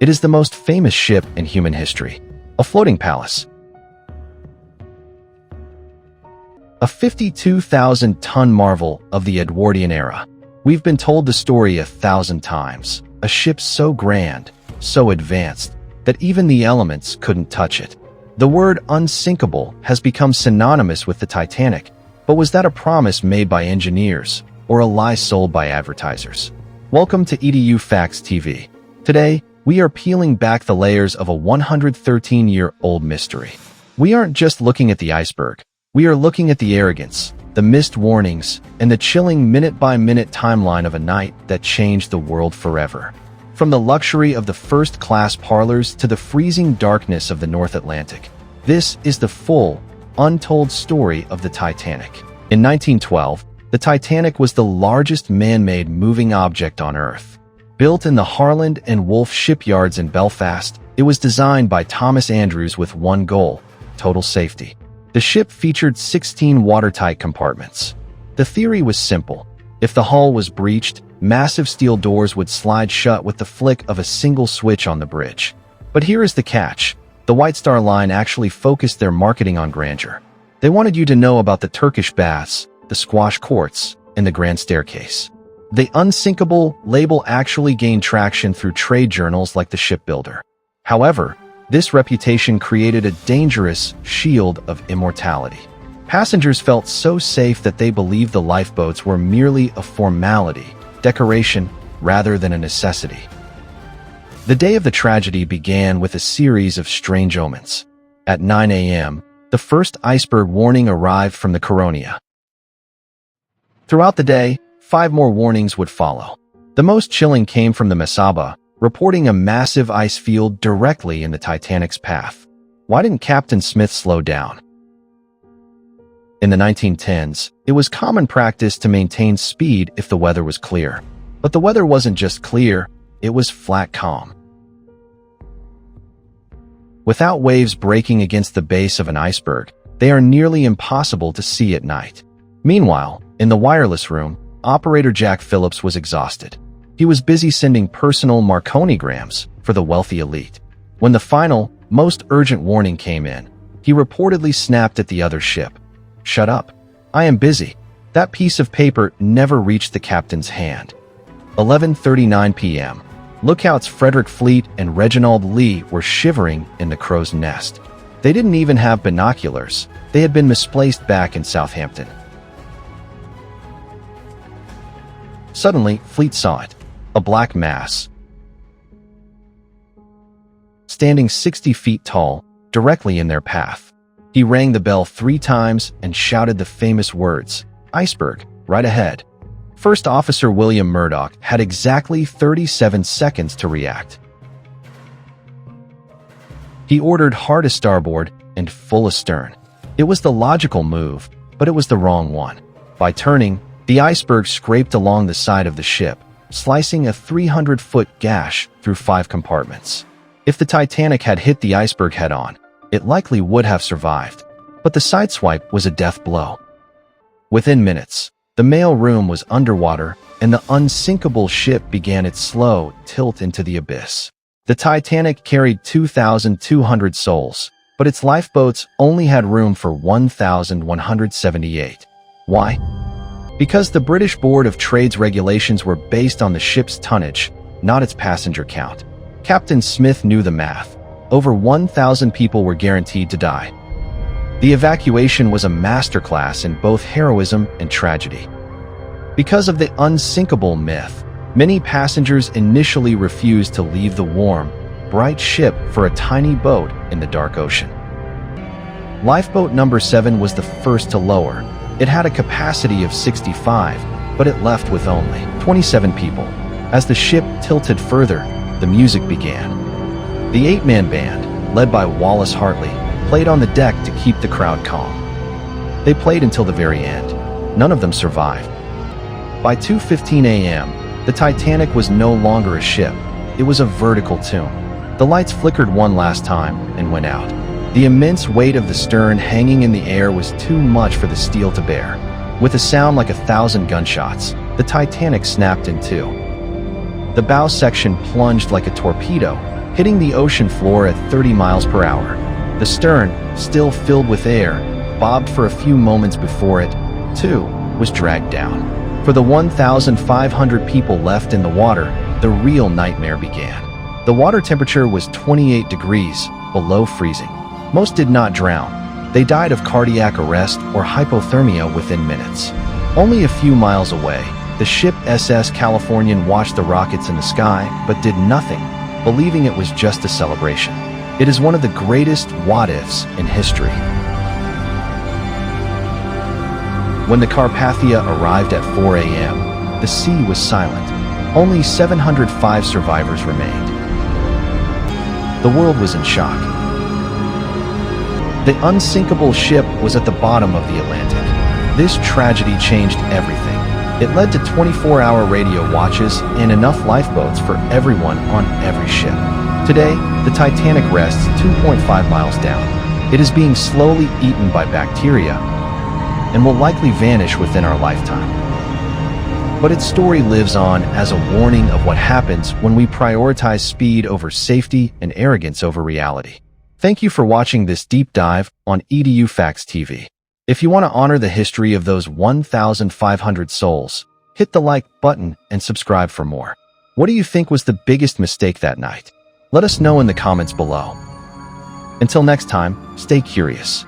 It is the most famous ship in human history, a floating palace. A 52,000-ton marvel of the Edwardian era. We've been told the story 1,000 times. A ship so grand, so advanced, that even the elements couldn't touch it. The word unsinkable has become synonymous with the Titanic, but was that a promise made by engineers or a lie sold by advertisers? Welcome to EduFacts TV. Today, we are peeling back the layers of a 113-year-old mystery. We aren't just looking at the iceberg. We are looking at the arrogance, the missed warnings, and the chilling minute-by-minute timeline of a night that changed the world forever. From the luxury of the first-class parlors to the freezing darkness of the North Atlantic, this is the full, untold story of the Titanic. In 1912, the Titanic was the largest man-made moving object on Earth. Built in the Harland and Wolff shipyards in Belfast, it was designed by Thomas Andrews with one goal: total safety. The ship featured 16 watertight compartments. The theory was simple. If the hull was breached, massive steel doors would slide shut with the flick of a single switch on the bridge. But here is the catch. The White Star Line actually focused their marketing on grandeur. They wanted you to know about the Turkish baths, the squash courts, and the grand staircase. The Unsinkable label actually gained traction through trade journals like the Shipbuilder. However, this reputation created a dangerous shield of immortality. Passengers felt so safe that they believed the lifeboats were merely a formality, decoration, rather than a necessity. The day of the tragedy began with a series of strange omens. At 9 a.m., the first iceberg warning arrived from the Coronia. Throughout the day, 5 more warnings would follow. The most chilling came from the Mesaba, reporting a massive ice field directly in the Titanic's path. Why didn't Captain Smith slow down? In the 1910s, it was common practice to maintain speed if the weather was clear. But the weather wasn't just clear, it was flat calm. Without waves breaking against the base of an iceberg, they are nearly impossible to see at night. Meanwhile, in the wireless room, operator Jack Phillips was exhausted. He was busy sending personal Marconigrams for the wealthy elite. When the final, most urgent warning came in, he reportedly snapped at the other ship. "Shut up. I am busy." That piece of paper never reached the captain's hand. 11:39 p.m. Lookouts Frederick Fleet and Reginald Lee were shivering in the crow's nest. They didn't even have binoculars. They had been misplaced back in Southampton. Suddenly, Fleet saw it. A black mass, standing 60 feet tall, directly in their path. He rang the bell 3 times and shouted the famous words, "Iceberg, right ahead." First Officer William Murdoch had exactly 37 seconds to react. He ordered hard a-starboard and full astern. It was the logical move, but it was the wrong one. By turning, the iceberg scraped along the side of the ship, slicing a 300-foot gash through 5 compartments. If the Titanic had hit the iceberg head-on, it likely would have survived. But the sideswipe was a death blow. Within minutes, the mail room was underwater, and the unsinkable ship began its slow tilt into the abyss. The Titanic carried 2,200 souls, but its lifeboats only had room for 1,178. Why? Because the British Board of Trade's regulations were based on the ship's tonnage, not its passenger count. Captain Smith knew the math. Over 1,000 people were guaranteed to die. The evacuation was a masterclass in both heroism and tragedy. Because of the unsinkable myth, many passengers initially refused to leave the warm, bright ship for a tiny boat in the dark ocean. Lifeboat number 7 was the first to lower. It had a capacity of 65, but it left with only 27 people. As the ship tilted further, the music began. The 8-man band, led by Wallace Hartley, played on the deck to keep the crowd calm. They played until the very end. None of them survived. By 2:15 a.m., the Titanic was no longer a ship. It was a vertical tomb. The lights flickered one last time and went out. The immense weight of the stern hanging in the air was too much for the steel to bear. With a sound like 1,000 gunshots, the Titanic snapped in two. The bow section plunged like a torpedo, hitting the ocean floor at 30 miles per hour. The stern, still filled with air, bobbed for a few moments before it, too, was dragged down. For the 1,500 people left in the water, the real nightmare began. The water temperature was 28 degrees below freezing. Most did not drown. They died of cardiac arrest or hypothermia within minutes. Only a few miles away, the ship SS Californian watched the rockets in the sky but did nothing, believing it was just a celebration. It is one of the greatest what-ifs in history. When the Carpathia arrived at 4 a.m., the sea was silent. Only 705 survivors remained. The world was in shock. The Unsinkable ship was at the bottom of the Atlantic. This tragedy changed everything. It led to 24-hour radio watches and enough lifeboats for everyone on every ship. Today, the Titanic rests 2.5 miles down. It is being slowly eaten by bacteria and will likely vanish within our lifetime. But its story lives on as a warning of what happens when we prioritize speed over safety and arrogance over reality. Thank you for watching this deep dive on EduFacts TV. If you want to honor the history of those 1,500 souls, hit the like button and subscribe for more. What do you think was the biggest mistake that night? Let us know in the comments below. Until next time, stay curious.